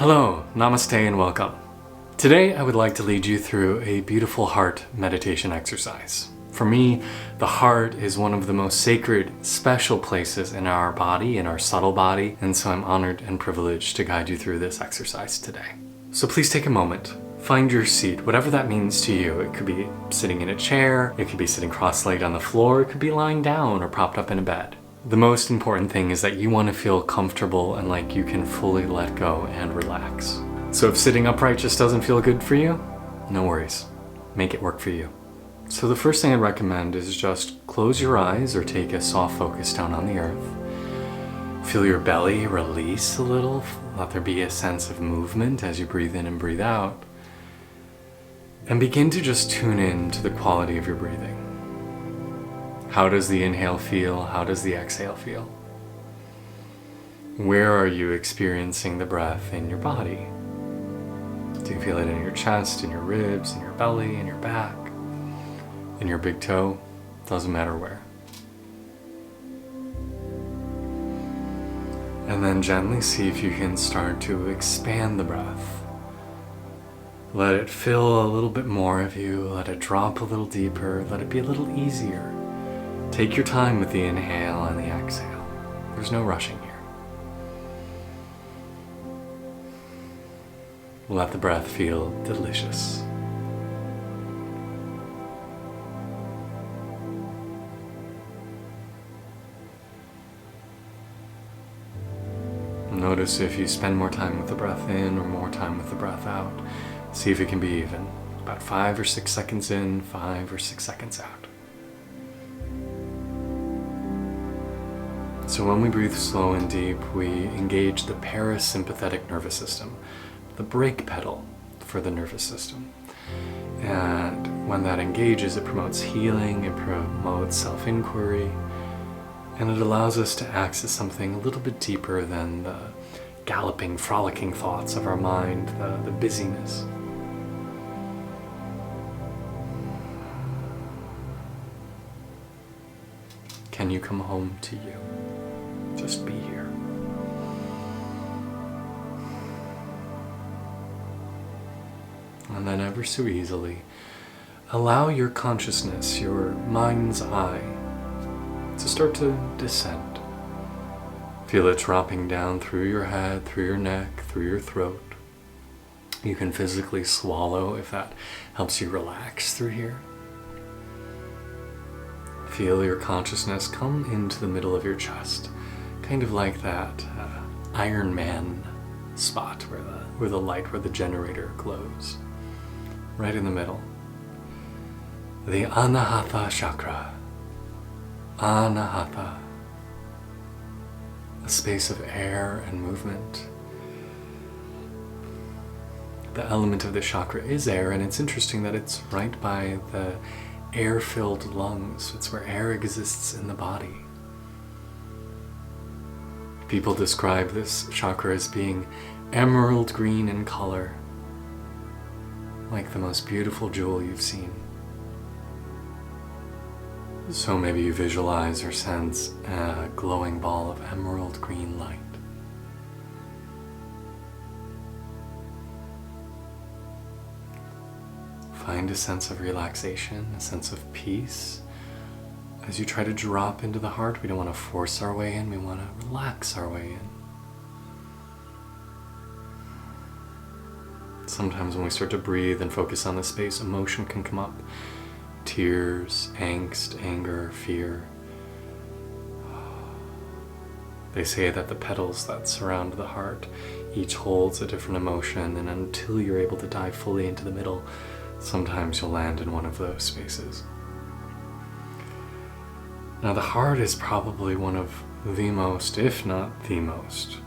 Hello, namaste and welcome. Today I would like to lead you through a beautiful heart meditation exercise. For me, the heart is one of the most sacred, special places in our body, in our subtle body, and so I'm honored and privileged to guide you through this exercise today. So please take a moment, find your seat, whatever that means to you. It could be sitting in a chair, it could be sitting cross-legged on the floor, it could be lying down or propped up in a bed. The most important thing is that you want to feel comfortable and like you can fully let go and relax. So if sitting upright just doesn't feel good for you, no worries. Make it work for you. So the first thing I'd recommend is just close your eyes or take a soft focus down on the earth. Feel your belly release a little. Let there be a sense of movement as you breathe in and breathe out. And begin to just tune in to the quality of your breathing. How does the inhale feel? How does the exhale feel? Where are you experiencing the breath in your body? Do you feel it in your chest, in your ribs, in your belly, in your back, in your big toe? Doesn't matter where. And then gently see if you can start to expand the breath. Let it fill a little bit more of you. Let it drop a little deeper. Let it be a little easier. Take your time with the inhale and the exhale. There's no rushing here. Let the breath feel delicious. Notice if you spend more time with the breath in or more time with the breath out. See if it can be even. About 5 or 6 seconds in, 5 or 6 seconds out. So when we breathe slow and deep, we engage the parasympathetic nervous system, the brake pedal for the nervous system. And when that engages, it promotes healing, it promotes self-inquiry, and it allows us to access something a little bit deeper than the galloping, frolicking thoughts of our mind, the busyness. Can you come home to you? Just be here. And then ever so easily, allow your consciousness, your mind's eye, to start to descend. Feel it dropping down through your head, through your neck, through your throat. You can physically swallow if that helps you relax through here. Feel your consciousness come into the middle of your chest, kind of like that Iron Man spot where the light, where the generator glows. Right in the middle. The Anahata chakra. Anahata. A space of air and movement. The element of the chakra is air, and it's interesting that it's right by the air-filled lungs. It's where air exists in the body. People describe this chakra as being emerald green in color, like the most beautiful jewel you've seen. So maybe you visualize or sense a glowing ball of emerald green light. Find a sense of relaxation, a sense of peace. As you try to drop into the heart, we don't want to force our way in, we want to relax our way in. Sometimes when we start to breathe and focus on the space, emotion can come up. Tears, angst, anger, fear. They say that the petals that surround the heart each holds a different emotion, and until you're able to dive fully into the middle, sometimes you'll land in one of those spaces. Now the heart is probably one of the most, if not the most,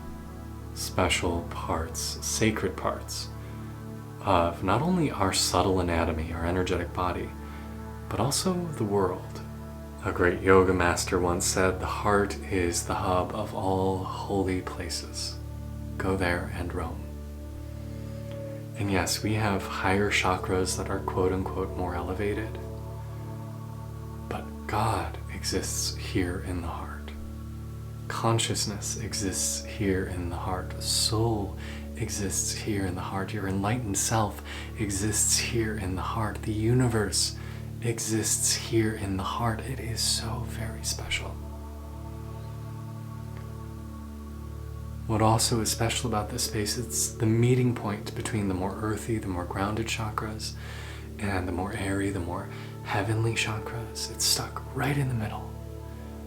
special parts, sacred parts of not only our subtle anatomy, our energetic body, but also the world. A great yoga master once said, the heart is the hub of all holy places. Go there and roam. And yes, we have higher chakras that are quote-unquote more elevated, but God exists here in the heart. Consciousness exists here in the heart. Soul exists here in the heart. Your enlightened self exists here in the heart. The universe exists here in the heart. It is so very special. What also is special about this space, it's the meeting point between the more earthy, the more grounded chakras, and the more airy, the more heavenly chakras. It's stuck right in the middle.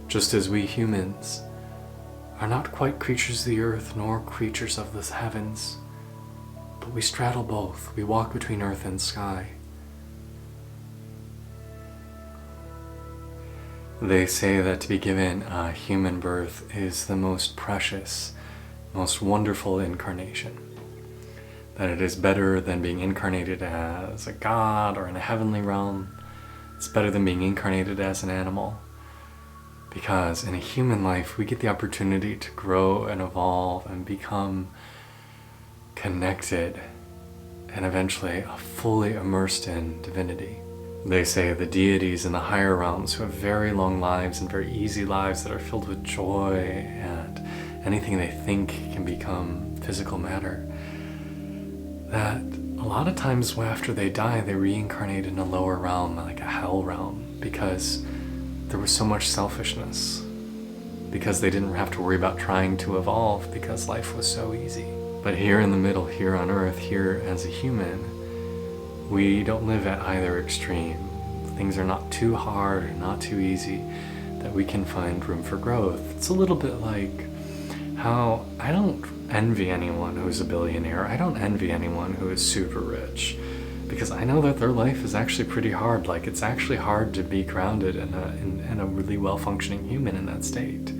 Just as we humans are not quite creatures of the earth nor creatures of the heavens, but we straddle both. We walk between earth and sky. They say that to be given a human birth is the most precious, most wonderful incarnation. That it is better than being incarnated as a god or in a heavenly realm. It's better than being incarnated as an animal. Because in a human life, we get the opportunity to grow and evolve and become connected and eventually fully immersed in divinity. They say the deities in the higher realms who have very long lives and very easy lives that are filled with joy, and anything they think can become physical matter, that a lot of times after they die, they reincarnate in a lower realm, like a hell realm, because there was so much selfishness, because they didn't have to worry about trying to evolve, because life was so easy. But here in the middle, here on earth, here as a human, we don't live at either extreme. Things are not too hard or not too easy, that we can find room for growth. It's a little bit like how I don't envy anyone who's a billionaire. I don't envy anyone who is super rich, because I know that their life is actually pretty hard. Like, it's actually hard to be grounded in a really well-functioning human in that state.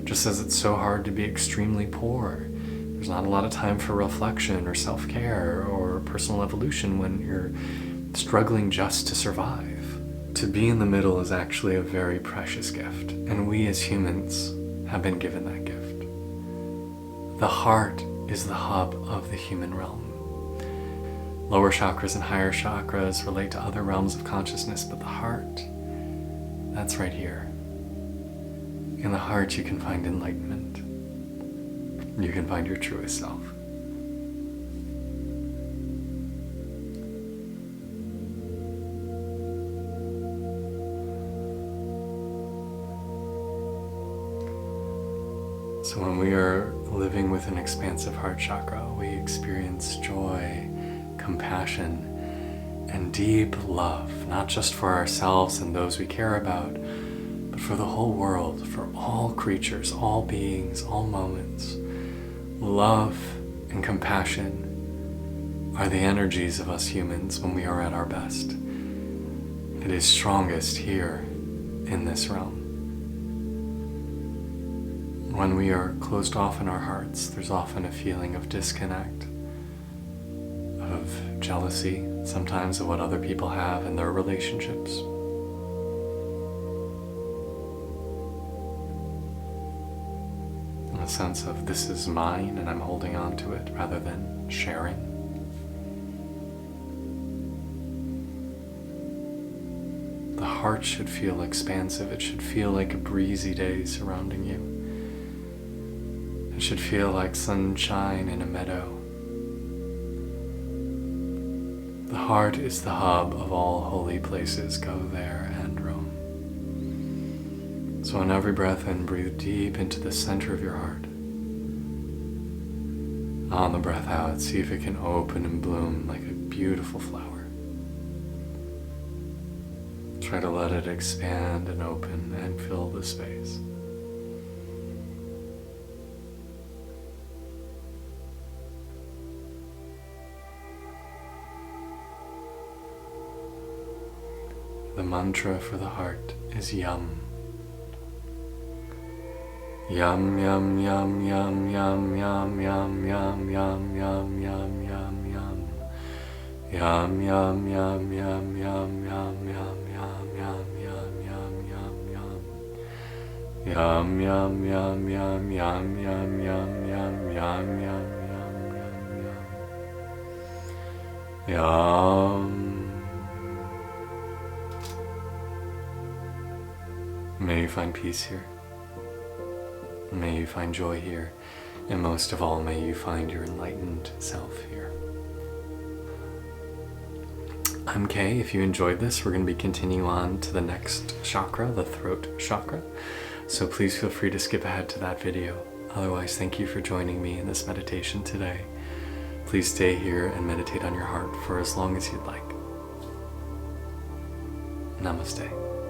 Just as it's so hard to be extremely poor. There's not a lot of time for reflection or self-care or personal evolution when you're struggling just to survive. To be in the middle is actually a very precious gift, and we as humans have been given that gift. The heart is the hub of the human realm. Lower chakras and higher chakras relate to other realms of consciousness, but the heart, that's right here. In the heart you can find enlightenment. You can find your truest self. So when we are living with an expansive heart chakra, we experience joy, compassion, and deep love, not just for ourselves and those we care about, but for the whole world, for all creatures, all beings, all moments. Love and compassion are the energies of us humans when we are at our best. It is strongest here in this realm. When we are closed off in our hearts, there's often a feeling of disconnect, of jealousy, sometimes of what other people have in their relationships. A sense of this is mine and I'm holding on to it rather than sharing. The heart should feel expansive. It should feel like a breezy day surrounding you. It should feel like sunshine in a meadow. The heart is the hub of all holy places. Go there and roam. So on every breath in, breathe deep into the center of your heart. On the breath out, see if it can open and bloom like a beautiful flower. Try to let it expand and open and fill the space. The mantra for the heart is yum. Yum, yum, yum, yum, yum, yum, yum, yum, yum, yum, yum, yum, yum. Yum, yum, yum, yum, yum, yum, yum, yum, yum, yum, yum, yum, yum. Yum, yum, yum, yum, yum, yum, yum, yum, yum, yum, yum, yum, yum. May you find peace here. May you find joy here. And most of all, may you find your enlightened self here. I'm Kay. If you enjoyed this, we're going to be continuing on to the next chakra, the throat chakra. So please feel free to skip ahead to that video. Otherwise, thank you for joining me in this meditation today. Please stay here and meditate on your heart for as long as you'd like. Namaste.